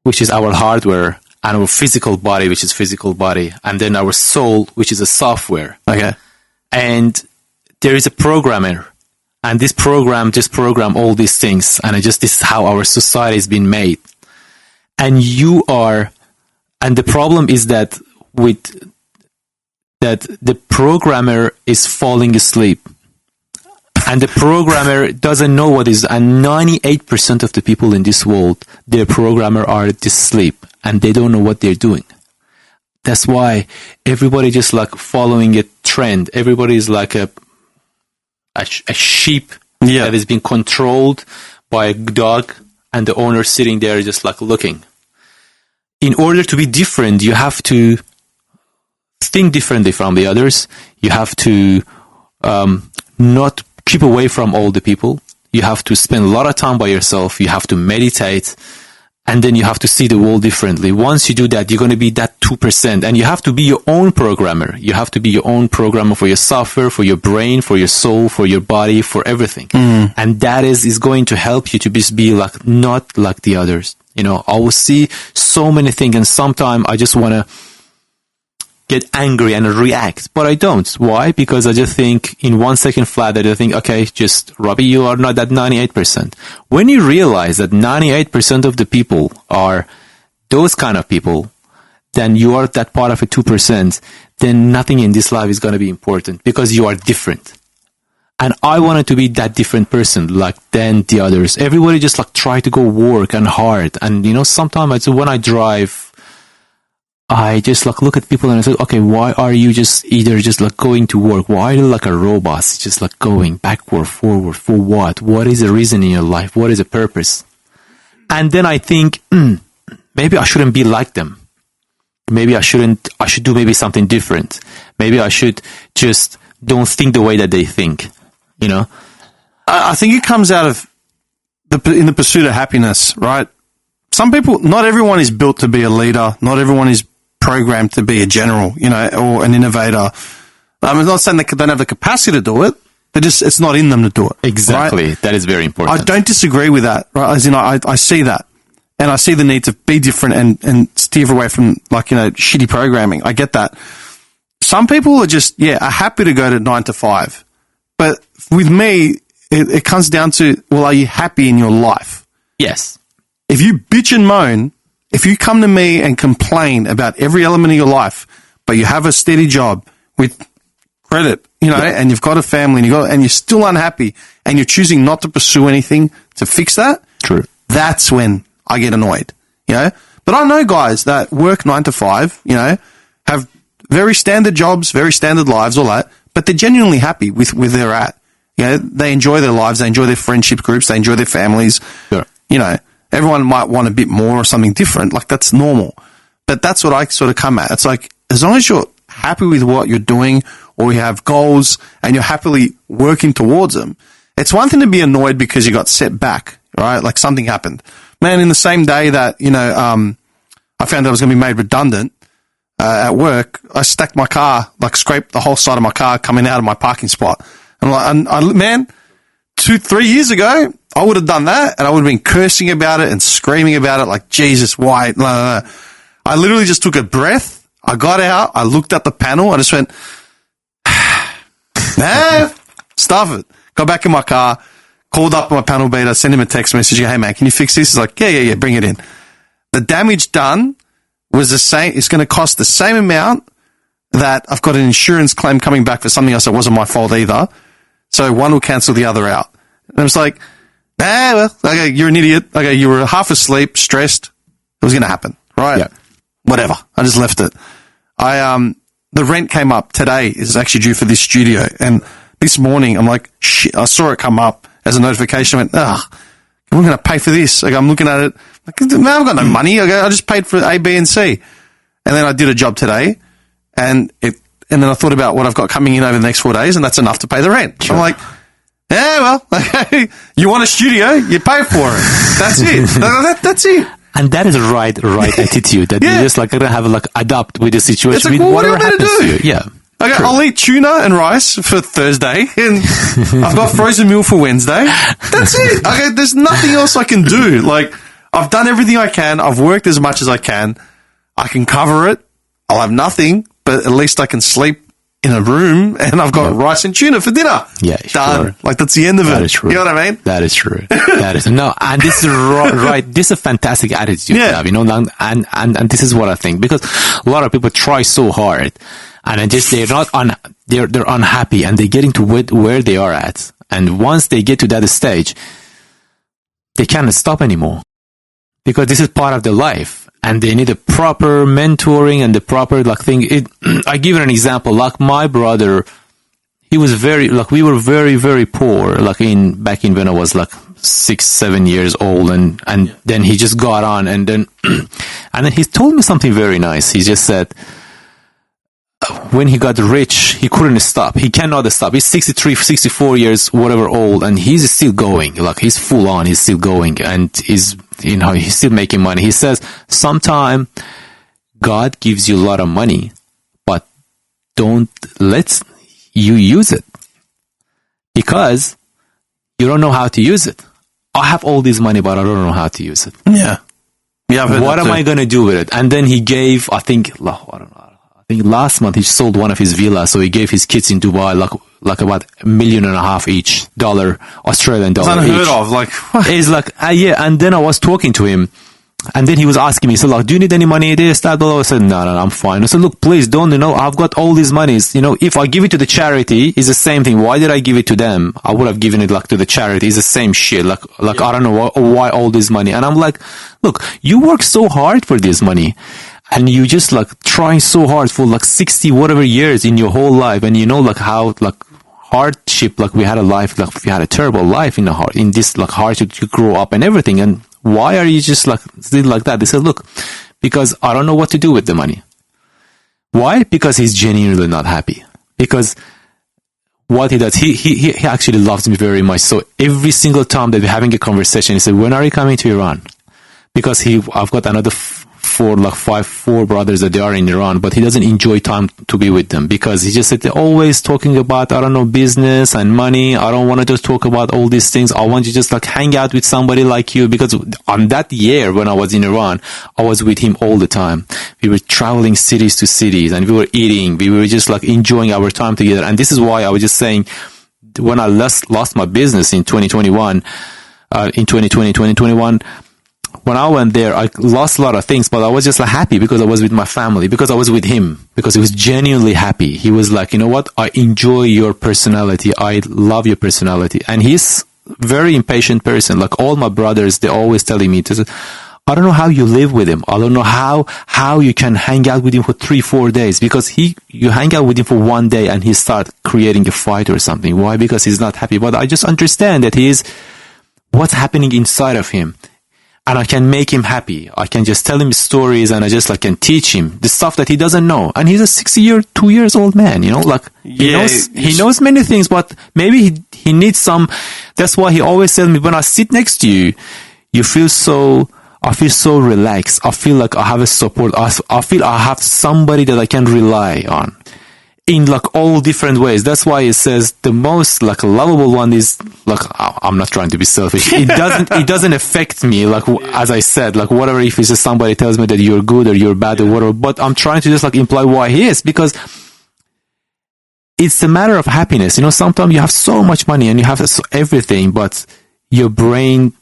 S2: which is our hardware, and our physical body, which is physical body, and then our soul, which is a software.
S1: Okay. And
S2: there is a programmer, and this program just program all these things, and this is how our society has been made. And the problem is that the programmer is falling asleep, and the programmer doesn't know what is. And 98% of the people in this world, their programmer are asleep, and they don't know what they're doing. That's why everybody just like following a trend. Everybody is like a sheep that is being controlled by a dog, and the owner sitting there just like looking. In order to be different, you have to think differently from the others. You have to not keep away from all the people. You have to spend a lot of time by yourself. You have to meditate. And then you have to see the world differently. Once you do that, you're going to be that 2%. And you have to be your own programmer. You have to be your own programmer for your software, for your brain, for your soul, for your body, for everything. And that is going to help you to be like, not like the others. You know, I will see so many things, and sometimes I just want to get angry and react, but I don't. Why? Because I just think in 1 second flat, I just think, okay, just Robbie, you are not that 98%. When you realize that 98% of the people are those kind of people, then you are that part of a 2%, then nothing in this life is going to be important because you are different. And I wanted to be that different person, like than the others. Everybody just like try to go work and hard. And you know, sometimes when I drive, I just like look at people and I say, okay, why are you just either just like going to work? Why are you like a robot? Just like going backward, forward, for what? What is the reason in your life? What is the purpose? And then I think, maybe I shouldn't be like them. Maybe I should do maybe something different. Maybe I should just don't think the way that they think, you know?
S1: I think it comes out of in the pursuit of happiness, right? Some people, not everyone is built to be a leader. Not everyone is programmed to be a general, you know, or an innovator. I'm not saying they don't have the capacity to do it. It's not in them to do it.
S2: Exactly. Right? That is very important.
S1: I don't disagree with that, right? As in, I see that. And I see the need to be different and steer away from, like, you know, shitty programming. I get that. Some people are just, are happy to go to 9 to 5. But with me, it comes down to, well, are you happy in your life?
S2: Yes.
S1: If you bitch and moan, if you come to me and complain about every element of your life, but you have a steady job with credit, you know, and you've got a family and you're still unhappy and you're choosing not to pursue anything to fix that.
S2: True.
S1: That's when I get annoyed, you know. But I know guys that work 9 to 5, you know, have very standard jobs, very standard lives, all that, but they're genuinely happy with where they're at. You know, they enjoy their lives, they enjoy their friendship groups, they enjoy their families.
S2: Sure.
S1: You know, everyone might want a bit more or something different. Like, that's normal. But that's what I sort of come at. It's like, as long as you're happy with what you're doing or you have goals and you're happily working towards them, it's one thing to be annoyed because you got set back, right? Like something happened. Man, in the same day that, you know, I found out I was going to be made redundant at work, I stacked my car, like scraped the whole side of my car coming out of my parking spot. And man, 2-3 years ago, I would have done that and I would have been cursing about it and screaming about it like, Jesus, why? No. I literally just took a breath. I got out. I looked at the panel. I just went, nah, stuff it. Got back in my car, called up my panel beater, sent him a text message. Hey, man, can you fix this? He's like, yeah, bring it in. The damage done was the same. It's going to cost the same amount that I've got an insurance claim coming back for something else that wasn't my fault either. So one will cancel the other out. And I was like, well, okay, you're an idiot. Okay, you were half asleep, stressed. It was going to happen, right?
S2: Yeah.
S1: Whatever. I just left it. The rent came up today. Is actually due for this studio. And this morning, I'm like, shit, I saw it come up as a notification. I went, we're going to pay for this. Like, I'm looking at it. Like, man, I've got no money. I just paid for A, B, and C. And then I did a job today, and then I thought about what I've got coming in over the next 4 days, and that's enough to pay the rent. Sure. I'm like, yeah, well, okay. You want a studio, you pay for it. That's it. That's it.
S2: And that is right attitude that you just like gotta have adapt with the situation.
S1: It's like,
S2: with
S1: well,
S2: whatever
S1: what am I
S2: happens
S1: gonna
S2: to
S1: do?
S2: you. Yeah.
S1: Okay,
S2: True.
S1: I'll eat tuna and rice for Thursday, and I've got frozen meal for Wednesday. That's it. Okay, there's nothing else I can do. Like, I've done everything I can. I've worked as much as I can. I can cover it. I'll have nothing, but at least I can sleep in a room, and I've got rice and tuna for dinner.
S2: Yeah,
S1: done.
S2: Sure.
S1: Like, that's the end of it.
S2: That is true.
S1: You know what I mean?
S2: That is true. That is no, and this is right. This is a fantastic attitude to have, and this is what I think, because a lot of people try so hard, and they're unhappy, and they get into where they are at, and once they get to that stage, they can't stop anymore, because this is part of their life. And they need a proper mentoring and the proper thing. I give you an example. Like my brother, he was we were very, very poor. Back in when I was 6, 7 years old, and then he just got on, and then he told me something very nice. He just said, when he got rich, he couldn't stop. He cannot stop. He's 63, 64 years, whatever old, and he's still going. He's full on. He's still going, and he's still making money. He says, sometime God gives you a lot of money, but don't let you use it, because you don't know how to use it. I have all this money, but I don't know how to use it.
S1: Yeah.
S2: What am I going to do with it? And then he gave, I think last month he sold one of his villas, so he gave his kids in Dubai about $1.5 million each, Australian dollar.
S1: It's unheard
S2: each.
S1: of.
S2: It's yeah. And then I was talking to him, and then he was asking me, so do you need any money? This, that, blah, blah. I said, no, I'm fine. I said, look, please don't, I've got all these monies. If I give it to the charity, it's the same thing. Why did I give it to them? I would have given it to the charity. It's the same shit. I don't know why all this money. And I'm like, look, you work so hard for this money. And you just trying so hard for 60 whatever years in your whole life, and how hardship, we had a life, we had a terrible life in this hardship to grow up and everything. And why are you just still like that? They said, look, because I don't know what to do with the money. Why? Because he's genuinely not happy. Because what he does, he actually loves me very much. So every single time that we're having a conversation, he said, when are you coming to Iran? Because I've got another four brothers that they are in Iran, but he doesn't enjoy time to be with them, because he just said they're always talking about, business and money. I don't want to just talk about all these things. I want to just hang out with somebody like you, because on that year when I was in Iran, I was with him all the time. We were traveling cities to cities, and we were eating. We were just enjoying our time together. And this is why I was just saying, when I lost my business in 2021, when I went there, I lost a lot of things, but I was just happy because I was with my family, because I was with him, because he was genuinely happy. He was like, you know what? I enjoy your personality. I love your personality. And he's a very impatient person. All my brothers, they're always telling me, I don't know how you live with him. I don't know how you can hang out with him for 3-4 days, because you hang out with him for one day and he start creating a fight or something. Why? Because he's not happy. But I just understand that what's happening inside of him. And I can make him happy. I can just tell him stories, and I just can teach him the stuff that he doesn't know. And he's a 2 years old man, he knows many things, but maybe he needs some. That's why he always tells me, when I sit next to you, I feel so relaxed. I feel like I have a support. I feel I have somebody that I can rely on in all different ways. That's why it says the most lovable one is I'm not trying to be selfish. It doesn't affect me, as I said, whatever, if it's just somebody tells me that you're good or you're bad or whatever, but I'm trying to just imply why he is, because it's a matter of happiness. Sometimes you have so much money and you have everything, but your brain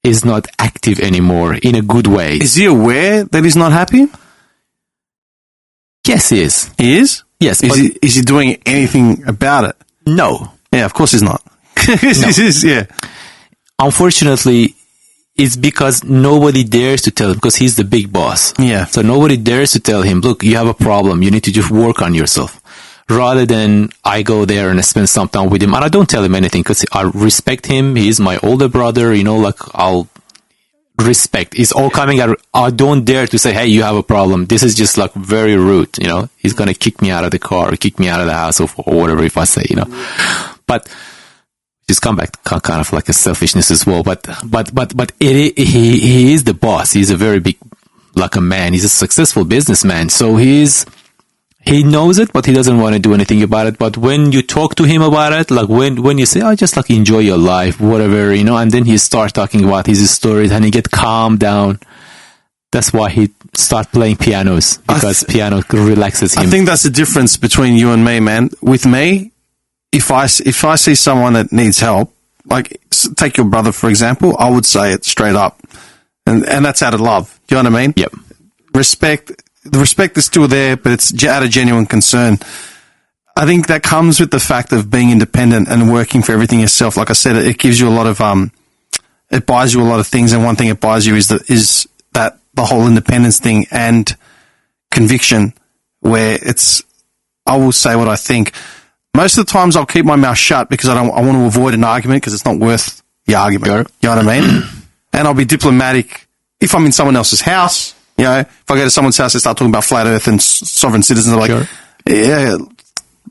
S2: is not active anymore in a good way.
S1: Is he aware that he's not happy?
S2: Yes, he is.
S1: He is?
S2: Yes.
S1: Is he doing anything about it?
S2: No.
S1: Yeah, of course he's not. Yeah.
S2: Unfortunately, it's because nobody dares to tell him, because he's the big boss.
S1: Yeah.
S2: So nobody dares to tell him, look, you have a problem. You need to just work on yourself. Rather than I go there and spend some time with him. And I don't tell him anything because I respect him. He's my older brother, I'll respect. It's all coming out. I don't dare to say, hey, you have a problem. This is just very rude, He's going to kick me out of the car or kick me out of the house or whatever if I say, But just come back to kind of like a selfishness as well. But he is the boss. He's a very big, a man. He's a successful businessman. So he knows it, but he doesn't want to do anything about it. But when you talk to him about it, when you say, just enjoy your life, whatever, and then he starts talking about his stories and he get calmed down. That's why he start playing pianos, because piano relaxes him.
S1: I think that's the difference between you and me, man. With me, if I see someone that needs help, take your brother, for example, I would say it straight up. And that's out of love. Do you know what I mean?
S2: Yep.
S1: The respect is still there, but it's out of genuine concern. I think that comes with the fact of being independent and working for everything yourself. Like I said, it gives you a lot of, it buys you a lot of things. And one thing it buys you is that the whole independence thing and conviction, where I will say what I think. Most of the times I'll keep my mouth shut because I want to avoid an argument because it's not worth the argument.
S2: Sure.
S1: You know what I mean? And I'll be diplomatic if I'm in someone else's house. If I go to someone's house, they start talking about flat earth and sovereign citizens. I'm like,
S2: sure.
S1: Yeah,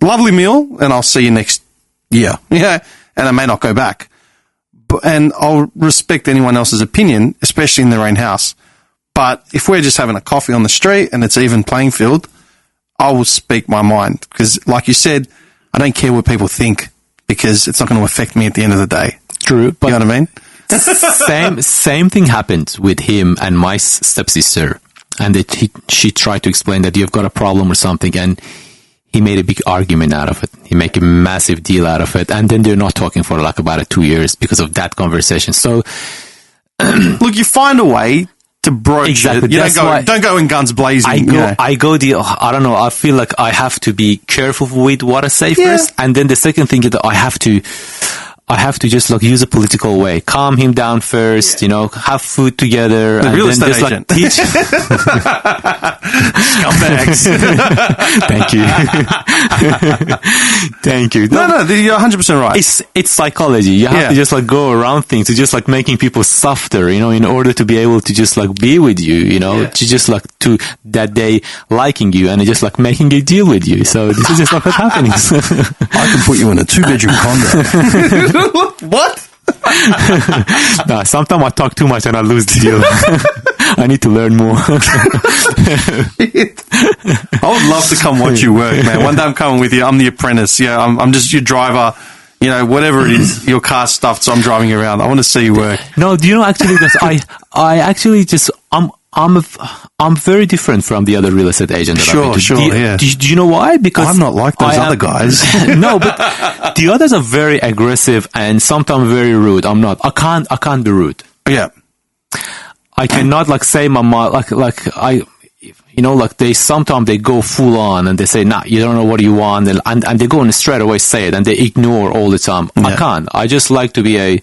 S1: lovely meal, and I'll see you next year. Yeah, and I may not go back. And I'll respect anyone else's opinion, especially in their own house. But if we're just having a coffee on the street and it's even playing field, I will speak my mind. Because like you said, I don't care what people think because it's not going to affect me at the end of the day.
S2: True. But
S1: you know what I mean?
S2: Same thing happened with him and my stepsister, and she tried to explain that you've got a problem or something, and he made a big argument out of it. He made a massive deal out of it, and then they're not talking for about 2 years because of that conversation. So,
S1: look, you find a way to broach
S2: exactly.
S1: it. Don't go in guns blazing.
S2: I don't know. I feel like I have to be careful with what I say first, and then the second thing is that I have to just use a political way, calm him down first, have food together,
S1: the
S2: and
S1: real
S2: then
S1: estate
S2: just
S1: agent.
S2: Teach.
S1: Scumbags.
S2: Thank you. Thank you.
S1: No, you're 100% right.
S2: It's psychology. You have to just go around things, to just making people softer, in order to be able to just be with you, to just to that day liking you and just making a deal with you. So this is just what's happening.
S1: I can put you in a 2-bedroom condo. What?
S2: No, sometimes I talk too much and I lose the deal. I need to learn more.
S1: I would love to come watch you work, man. One day I'm coming with you. I'm the apprentice. Yeah, I'm just your driver. Whatever it is, your car stuffed, so I'm driving you around. I want to see you work.
S2: No, do you know actually? I actually just I'm very different from the other real estate agent that I've been to.
S1: Sure.
S2: Do you know why? Because
S1: I'm not like those other guys.
S2: No, but the others are very aggressive and sometimes very rude. I'm not. I can't be rude.
S1: Yeah.
S2: I cannot say my mind they sometimes they go full on and they say, nah, you don't know what you want, and they go and straight away say it and they ignore all the time. Yeah. I can't. I just like to be a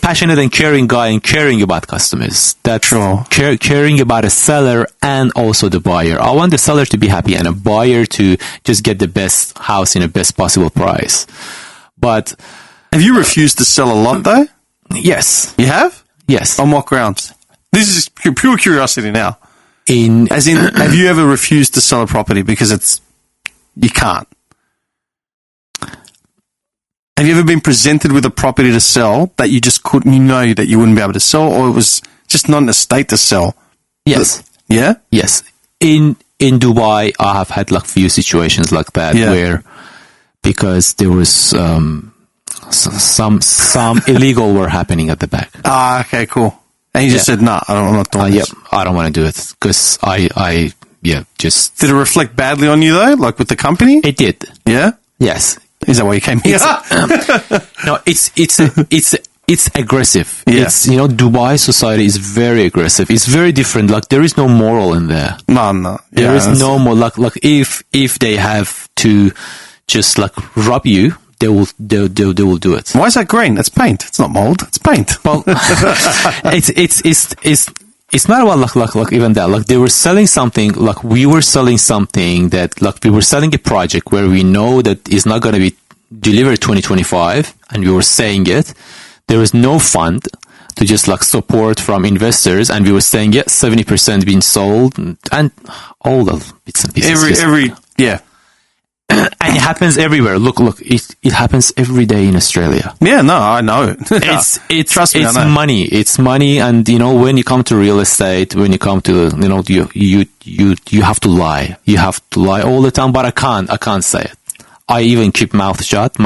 S2: passionate and caring guy and caring about customers. That's caring about a seller and also the buyer. I want the seller to be happy and a buyer to just get the best house in the best possible price. But
S1: have you refused to sell a lot though?
S2: Yes.
S1: You have?
S2: Yes.
S1: On what grounds? This is pure curiosity now.
S2: As in,
S1: have you ever refused to sell a property because you can't? Have you ever been presented with a property to sell that you just couldn't, that you wouldn't be able to sell, or it was just not in a state to sell?
S2: Yes.
S1: Yeah?
S2: Yes. In Dubai, I have had few situations like that where, because there was some illegal were happening at the back.
S1: Ah, okay, cool. And you just said, nah, I'm not doing this.
S2: I don't want to do it because just
S1: Did it reflect badly on you though, like with the company?
S2: it did.
S1: Yeah?
S2: Yes.
S1: Is that why you came here?
S2: No, it's aggressive.
S1: Yeah.
S2: It's, Dubai society is very aggressive. It's very different. Like, there is no moral in there.
S1: No.
S2: There is no more, like if they have to just like rob you, they will do it.
S1: Why is that green? It's paint. It's not mold. It's paint.
S2: Well, it's not about like even that. Like, they were selling something, like we were selling something that, like, we were selling a project where we know that is not going to be delivered 2025, and we were saying it. There was no fund to just like support from investors, and we were saying 70% being sold, and all the bits and pieces.
S1: Yeah.
S2: And it happens everywhere. Look, it happens every day in Australia.
S1: Yeah, no, I know.
S2: It's
S1: Trust me, I
S2: it's
S1: know.
S2: money. It's money, and when you come to real estate, when you come to you have to lie. You have to lie all the time. But I can't say it. I even keep my mouth shut.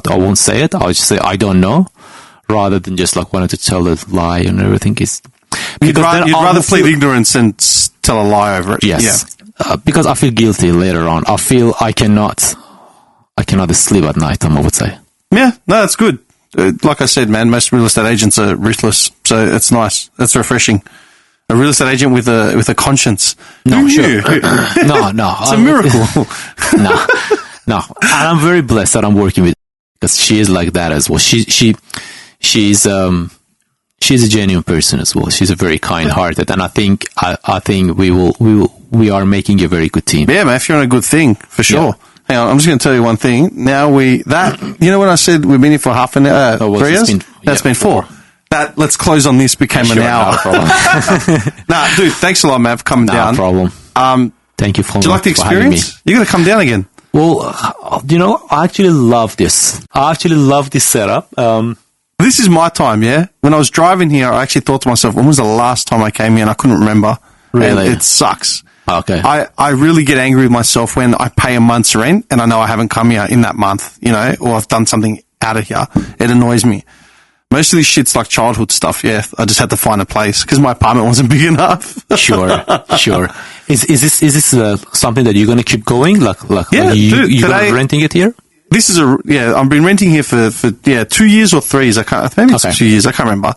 S2: I won't say it. I'll just say I don't know, rather than just like wanting to tell a lie and everything.
S1: You'd rather plead ignorance and tell a lie over it.
S2: Yes.
S1: Yeah.
S2: Because I feel guilty later on. I feel I cannot sleep at night, I would say.
S1: Yeah, no, that's good. Like I said, man, most real estate agents are ruthless, so it's nice. It's refreshing. A real estate agent with a conscience.
S2: No,
S1: Who
S2: sure.
S1: knew?
S2: No.
S1: It's a miracle.
S2: No. And I'm very blessed that I'm working with, because she is like that as well. She's a genuine person as well. She's a very kind-hearted, and I think we are making a very good team.
S1: Yeah, man, if you're on a good thing, for sure.
S2: Yeah.
S1: Hang on, I'm just going to tell you one thing. Now when I said we've been here for half an hour, 3 years? That's been 4. That let's close on this became an hour.
S2: No problem.
S1: Nah, dude, thanks a lot, man, for coming down.
S2: No problem. Thank you for having me.
S1: Do you like the experience? You got to come down again.
S2: Well, I actually love this. I actually love this setup.
S1: This is my time, yeah? When I was driving here, I actually thought to myself, when was the last time I came here? And I couldn't remember.
S2: Really?
S1: And it sucks.
S2: Okay.
S1: I really get angry with myself when I pay a month's rent and I know I haven't come here in that month, or I've done something out of here. It annoys me. Most of this shit's like childhood stuff, yeah. I just had to find a place because my apartment wasn't big enough.
S2: Sure. Is this something that you're going to keep going?
S1: Yeah,
S2: you're
S1: today,
S2: renting it here?
S1: This is I've been renting here for 2 years or 3 years. Maybe it's 2 years. I can't remember.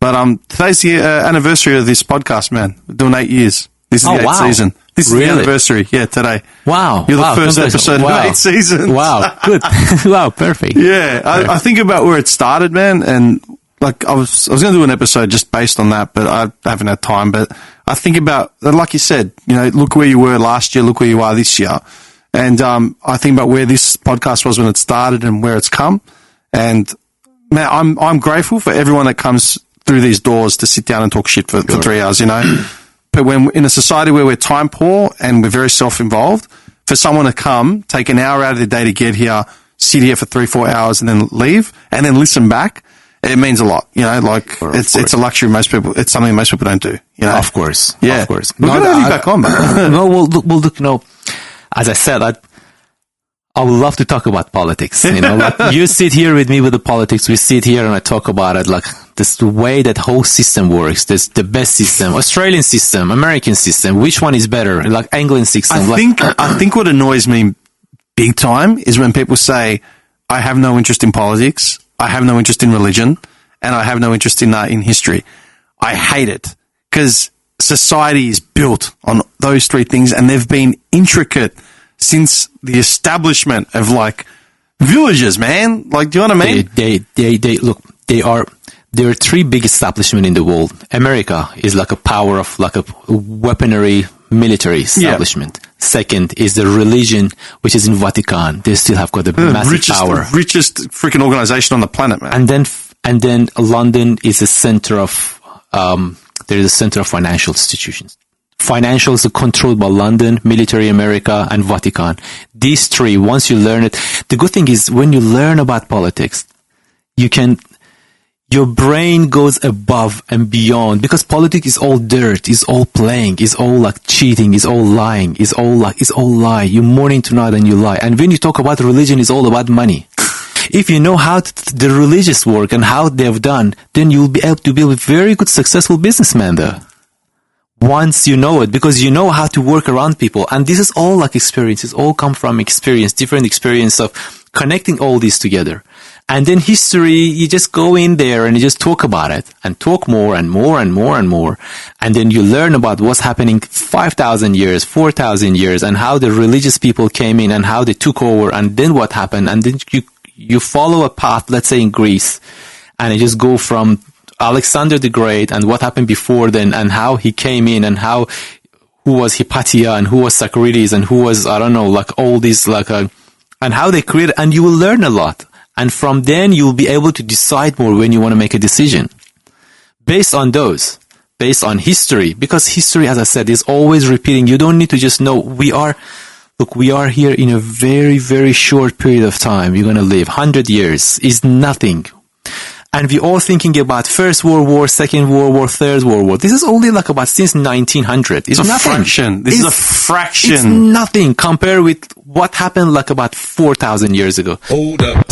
S1: But today's the anniversary of this podcast, man. We're doing 8 years. This is the 8th season. This is the anniversary. Yeah, today.
S2: Wow.
S1: You're the first episode of 8 seasons.
S2: Wow. Good. Wow. Perfect.
S1: Yeah. I think about where it started, man. And like, I was going to do an episode just based on that, but I haven't had time. But I think about, like you said, look where you were last year, look where you are this year. And, I think about where this podcast was when it started and where it's come. And man, I'm grateful for everyone that comes through these doors to sit down and talk shit for 3 hours, But when in a society where we're time poor and we're very self-involved, for someone to come, take an hour out of their day to get here, sit here for 3-4 hours and then leave and then listen back, it means a lot, it's a luxury it's something most people don't do,
S2: Of course.
S1: Yeah.
S2: Of course.
S1: We're going to have you back on, man.
S2: No, we'll look, as I said, I would love to talk about politics. You sit here with me with the politics. We sit here and I talk about it, like this the way that whole system works. This the best system, Australian system, American system. Which one is better? Like England system.
S1: I think what annoys me big time is when people say, "I have no interest in politics. I have no interest in religion, and I have no interest in history." I hate it because society is built on those 3 things, and they've been intricate since the establishment of villages, man. Do you know what I mean?
S2: There are 3 big establishments in the world. America is like a power of a weaponry military establishment. Yeah. Second is the religion, which is in Vatican. They still have got a massive power.
S1: Richest freaking organization on the planet, man.
S2: And then London is a center of, there is a center of financial institutions. Financials are controlled by London, military America, and Vatican. These 3, once you learn it, the good thing is when you learn about politics, your brain goes above and beyond, because politics is all dirt, is all playing, is all cheating, is all lying, is all lie. You morning to night and you lie. And when you talk about religion, it's all about money. If you know how the religious work and how they've done, then you'll be able to be a very good, successful businessman there. once you know it, because you know how to work around people. And this is all like experience. It's all come from experience, different experience of connecting all these together. And then history, you just go in there and you just talk about it and talk more and more and more and more. And then you learn about what's happening 5,000 years, 4,000 years, and how the religious people came in and how they took over, and then what happened. And then you follow a path, let's say in Greece, and you just go from Alexander the Great and what happened before then, and how he came in, and who was Hypatia and who was Socrates and who was, I don't know, like all these, and how they created, and you will learn a lot. And from then you'll be able to decide more when you want to make a decision based on those, based on history, because history, as I said, is always repeating. You don't need to just know we are here in a very, very short period of time. You're going to live 100 years is nothing. And we're all thinking about First World War, Second World War, Third World War. This is only like about since 1900. It's nothing.
S1: Fraction. This is a fraction.
S2: It's nothing compared with what happened like about 4,000 years ago.
S3: Hold up.